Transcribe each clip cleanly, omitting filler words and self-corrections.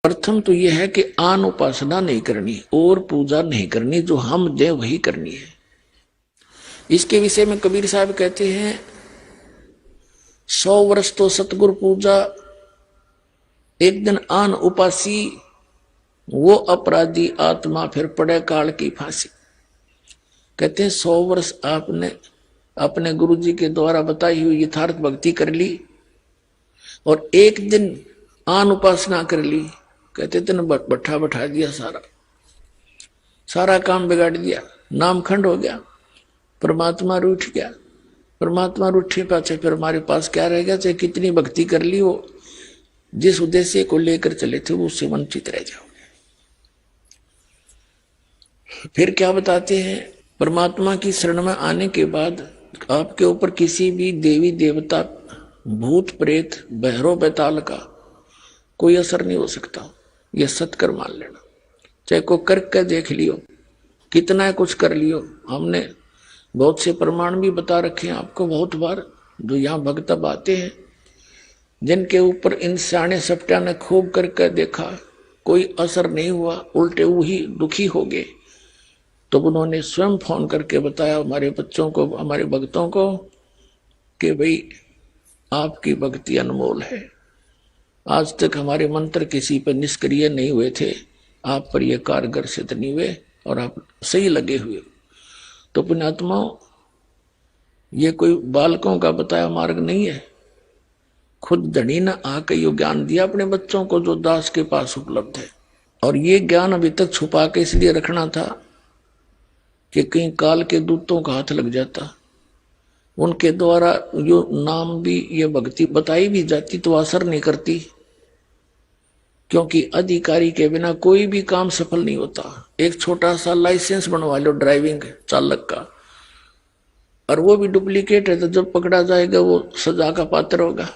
प्रथम तो यह है कि आन उपासना नहीं करनी और पूजा नहीं करनी, जो हम दे वही करनी है। इसके विषय में कबीर साहब कहते हैं 100 वर्ष तो सतगुरु पूजा, एक दिन आन उपासी, वो अपराधी आत्मा फिर पड़े काल की फांसी। कहते हैं 100 वर्ष आपने अपने गुरु जी के द्वारा बताई हुई यथार्थ भक्ति कर ली और एक दिन आन उपासना कर ली, कहते तेने बैठा बैठा दिया, सारा काम बिगाड़ दिया, नाम खंड हो गया, परमात्मा रूठ गया। परमात्मा रूठे पाछे फिर हमारे पास क्या रह गया? चाहे कितनी भक्ति कर ली हो, जिस उद्देश्य को लेकर चले थे उससे वंचित रह जाओगे। फिर क्या बताते हैं? परमात्मा की शरण में आने के बाद आपके ऊपर किसी भी देवी देवता, भूत प्रेत, बहरो बेताल का कोई असर नहीं हो सकता। यह सत्कर मान लेना। चाहे को करके देख लियो, कितना कुछ कर लियो, हमने बहुत से प्रमाण भी बता रखे हैं आपको बहुत बार। जो यहाँ भक्त आते हैं जिनके ऊपर इन सियाने सप्टा ने खूब करके देखा, कोई असर नहीं हुआ, उल्टे वही दुखी हो गए, तो उन्होंने स्वयं फोन करके बताया हमारे बच्चों को, हमारे भक्तों को, कि भाई आपकी भक्ति अनमोल है, आज तक हमारे मंत्र किसी पर निष्क्रिय नहीं हुए थे, आप पर यह कारगर सिद्ध नहीं हुए और आप सही लगे हुए। तो पुण्यात्माओं, ये कोई बालकों का बताया मार्ग नहीं है। खुद धनी ने आकर यो ज्ञान दिया अपने बच्चों को जो दास के पास उपलब्ध है। और ये ज्ञान अभी तक छुपा के इसलिए रखना था कि कहीं काल के दूतों का हाथ लग जाता, उनके द्वारा जो नाम भी ये भक्ति बताई भी जाती तो असर नहीं करती, क्योंकि अधिकारी के बिना कोई भी काम सफल नहीं होता। एक छोटा सा लाइसेंस बनवा लो ड्राइविंग चालक का, और वो भी डुप्लीकेट है तो जब पकड़ा जाएगा वो सजा का पात्र होगा।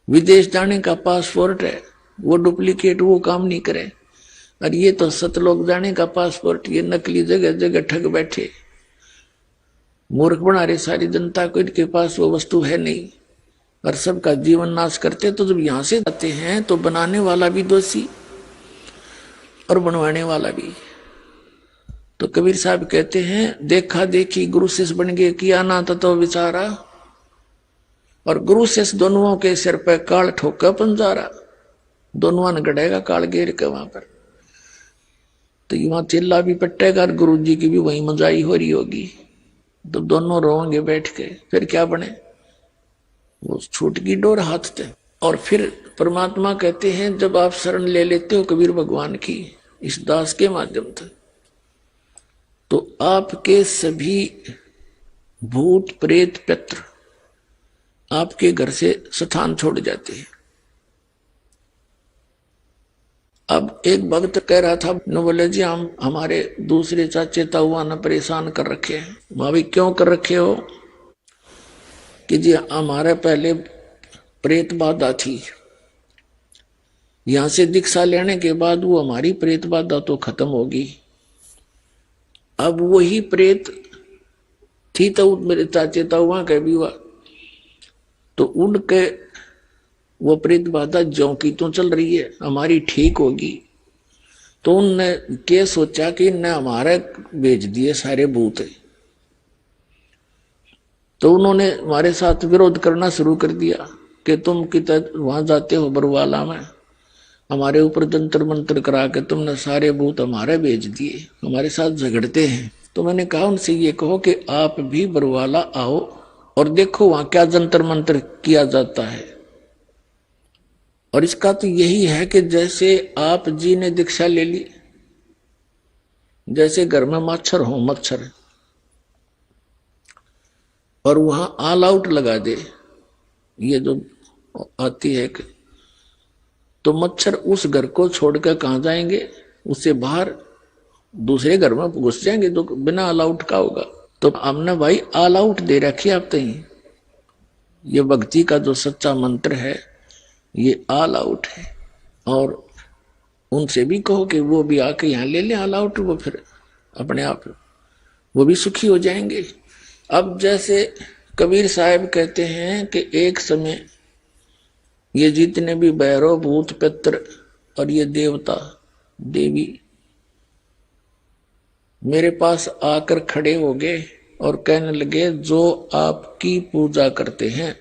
विदेश जाने का पासपोर्ट है, वो डुप्लीकेट, वो काम नहीं करे। और ये तो सतलोक जाने का पासपोर्ट, ये नकली जगह जगह ठग बैठे, मूर्ख बना रहे सारी जनता को, इनके पास वो वस्तु है नहीं और सबका जीवन नाश करते। तो जब यहां से जाते हैं तो बनाने वाला भी दोषी और बनवाने वाला भी। तो कबीर साहब कहते हैं देखा देखी गुरु शिष्य बन गए, किया ना तो विचारा, और गुरु शिष्य दोनों के सिर पे काल ठोका पंजारा, दोनों ने गड़ेगा काल घेर के वहां पर। तो वहां चिल्ला भी पट्टेगा और गुरु जी की भी वही मजाई हो रही होगी, तो दोनों रोएंगे बैठ के। फिर क्या बने? वो छूट की डोर हाथ थे। और फिर परमात्मा कहते हैं जब आप शरण ले लेते हो कबीर भगवान की इस दास के माध्यम से, तो आपके सभी भूत प्रेत पितृ आपके घर से स्थान छोड़ जाते हैं। अब एक भक्त कह रहा था, न बोले जी हम हमारे दूसरे चाचे ताऊआ ने परेशान कर रखे हैं। भाभी क्यों कर रखे हो? कि जी हमारे पहले प्रेत बाधा थी, यहां से दीक्षा लेने के बाद वो हमारी प्रेत बाधा तो खत्म होगी। अब वही प्रेत थी तो मेरे चाचे ताऊआ के भी हुआ, तो उनके वो प्रेत बाधा ज्यों की तो चल रही है, हमारी ठीक होगी। तो उनने क्या सोचा कि इनने हमारे भेज दिए सारे भूत, तो उन्होंने हमारे साथ विरोध करना शुरू कर दिया कि तुम किधर वहां जाते हो बरवाला में, हमारे ऊपर जंतर मंत्र करा के तुमने सारे भूत हमारे भेज दिए, हमारे साथ झगड़ते हैं। तो मैंने कहा उनसे ये कहो कि आप भी बरवाला आओ और देखो वहां क्या जंतर मंत्र किया जाता है। और इसका तो यही है कि जैसे आप जी ने दीक्षा ले ली, जैसे घर में मच्छर हो, मच्छर, और वहां ऑल आउट लगा दे, ये जो आती है कि, तो मच्छर उस घर को छोड़कर कहां जाएंगे? उससे बाहर दूसरे घर में घुस जाएंगे जो बिना ऑल आउट का होगा। तो हमने भाई ऑल आउट दे रखी आप तई। ये भक्ति का जो सच्चा मंत्र है ये ऑल आउट है। और उनसे भी कहो कि वो भी आके यहाँ ले लें ऑल आउट, वो फिर अपने आप वो भी सुखी हो जाएंगे। अब जैसे कबीर साहब कहते हैं कि एक समय ये जितने भी भैरव भूत पित्र और ये देवता देवी मेरे पास आकर खड़े हो गए और कहने लगे, जो आपकी पूजा करते हैं,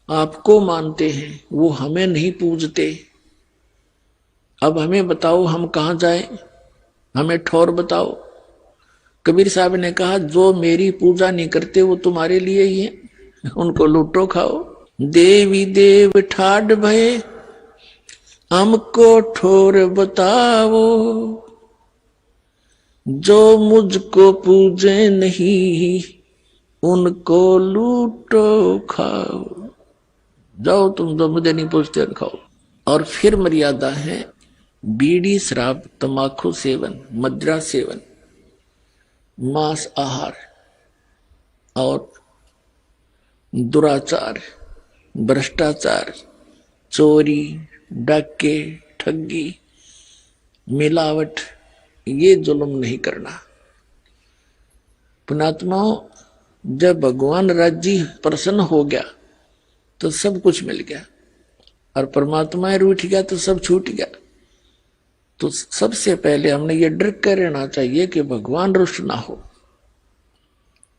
आपको मानते हैं, वो हमें नहीं पूजते। अब हमें बताओ हम कहां जाएं, हमें ठौर बताओ। कबीर साहब ने कहा, जो मेरी पूजा नहीं करते वो तुम्हारे लिए ही है, उनको लूटो खाओ। देवी देव ठाड भये हमको ठोर बताओ, जो मुझको पूजे नहीं उनको लूटो खाओ। जाओ तुम जो मुझे नहीं पूछते खाओ। और फिर मर्यादा है बीड़ी शराब तंबाकू सेवन, मदिरा सेवन, मांस आहार और दुराचार, भ्रष्टाचार, चोरी, डाके, ठगी, मिलावट, ये जुल्म नहीं करना। पुणात्माओं, जब भगवान राज्य प्रसन्न हो गया तो सब कुछ मिल गया, और परमात्मा रूठ गया तो सब छूट गया। तो सबसे पहले हमने ये डर कर रहना चाहिए कि भगवान रुष्ट ना हो।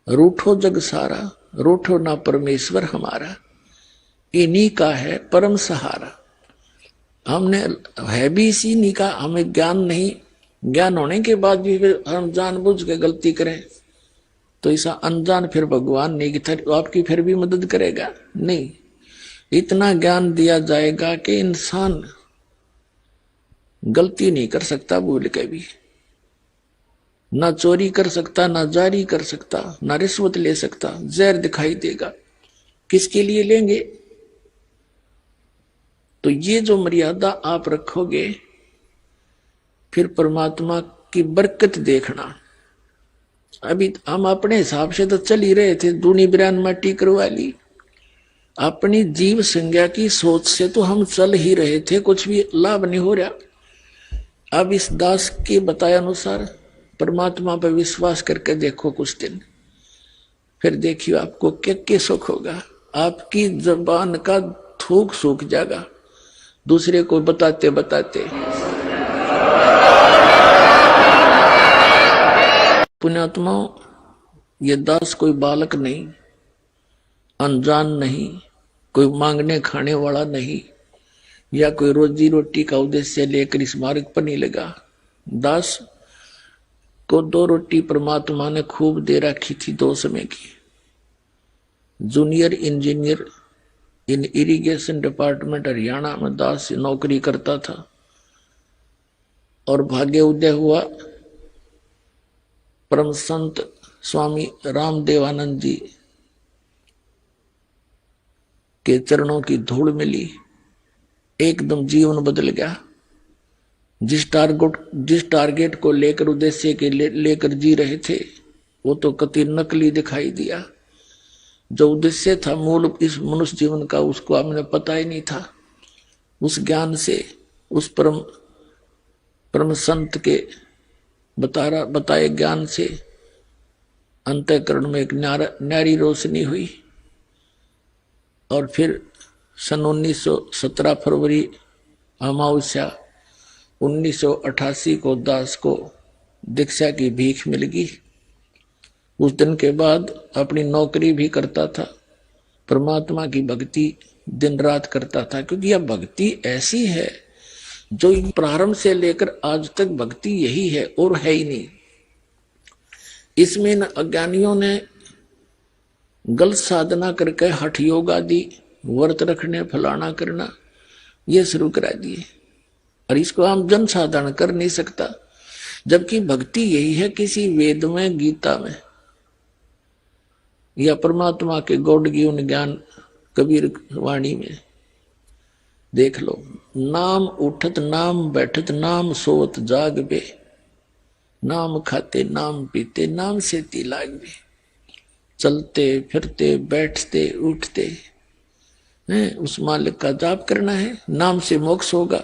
रूठो जग सारा, रूठो ना परमेश्वर हमारा, इन्हीं का है परम सहारा। हमने है भी इसी नहीं का, हमें ज्ञान नहीं, ज्ञान होने के बाद भी फिर हम जानबूझ के गलती करें तो ऐसा अनजान फिर भगवान नहीं कि आपकी फिर भी मदद करेगा, नहीं। इतना ज्ञान दिया जाएगा कि इंसान गलती नहीं कर सकता भूल के भी, ना चोरी कर सकता, ना जारी कर सकता, ना रिश्वत ले सकता। जहर दिखाई देगा, किसके लिए लेंगे? तो ये जो मर्यादा आप रखोगे, फिर परमात्मा की बरकत देखना। अभी हम अपने हिसाब से तो चल ही रहे थे, दूनी बिरान माटी करवा ली। अपनी जीव संज्ञा की सोच से तो हम चल ही रहे थे, कुछ भी लाभ नहीं हो रहा। अब इस दास के बताए अनुसार परमात्मा पर विश्वास करके देखो कुछ दिन, फिर देखियो आपको क्या सुख होगा। आपकी जबान का थूक सूख जाएगा दूसरे को बताते बताते। पुण्यात्माओं, ये दास कोई बालक नहीं, अनजान नहीं, कोई मांगने खाने वाला नहीं, या कोई रोजी रोटी का उद्देश्य लेकर इस मार्ग पर नहीं लगा। दास को 2 रोटी परमात्मा ने खूब दे रखी थी 2 समय की। जूनियर इंजीनियर इन इरिगेशन डिपार्टमेंट हरियाणा में दास नौकरी करता था, और भाग्य उदय हुआ परम संत स्वामी रामदेवानंद जी के चरणों की धूल मिली, एकदम जीवन बदल गया। जिस टारगेट को लेकर, उद्देश्य के लेकर जी रहे थे, वो तो कति नकली दिखाई दिया। जो उद्देश्य था मूल इस मनुष्य जीवन का, उसको हमने पता ही नहीं था। उस ज्ञान से, उस परम संत के बताए ज्ञान से अंतःकरण में एक न्यारी रोशनी हुई। और फिर सन 1917 फरवरी अमावस्या 1988 को दास को दीक्षा की भीख मिल गई। उस दिन के बाद अपनी नौकरी भी करता था, परमात्मा की भक्ति दिन रात करता था, क्योंकि यह भक्ति ऐसी है जो प्रारंभ से लेकर आज तक भक्ति यही है और है ही नहीं। इसमें अज्ञानियों ने गलत साधना करके हठ योग आदि व्रत रखने, फलाना करना, ये शुरू करा दिए, और इसको हम जन साधारण कर नहीं सकता। जबकि भक्ति यही है, किसी वेद में, गीता में, या परमात्मा के गौड़ ज्ञान ज्ञान कबीर वाणी में देख लो। नाम उठत नाम बैठत नाम सोवत जाग बे, नाम खाते नाम पीते नाम से ती लाग बे। चलते फिरते बैठते उठते उस मालिक का जाप करना है, नाम से मोक्ष होगा।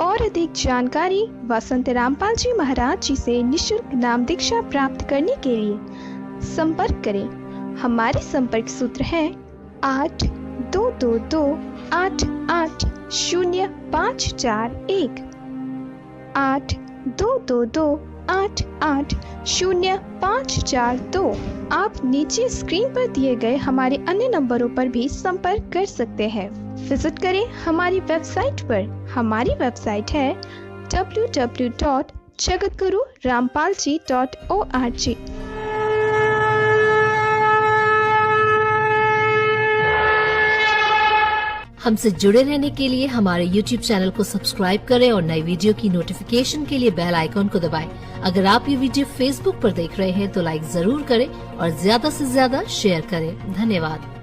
और अधिक जानकारी वसंत रामपाल जी महाराज जी से निशुल्क नाम दीक्षा प्राप्त करने के लिए संपर्क करें। हमारे संपर्क सूत्र है 822288 0541 8222880542। आप नीचे स्क्रीन पर दिए गए हमारे अन्य नंबरों पर भी संपर्क कर सकते हैं। विजिट करें हमारी वेबसाइट पर। हमारी वेबसाइट है www.jagatgururampalji.org। हमसे जुड़े रहने के लिए हमारे YouTube चैनल को सब्सक्राइब करें और नई वीडियो की नोटिफिकेशन के लिए बेल आइकॉन को दबाएं। अगर आप ये वीडियो Facebook पर देख रहे हैं तो लाइक जरूर करें और ज्यादा से ज्यादा शेयर करें। धन्यवाद।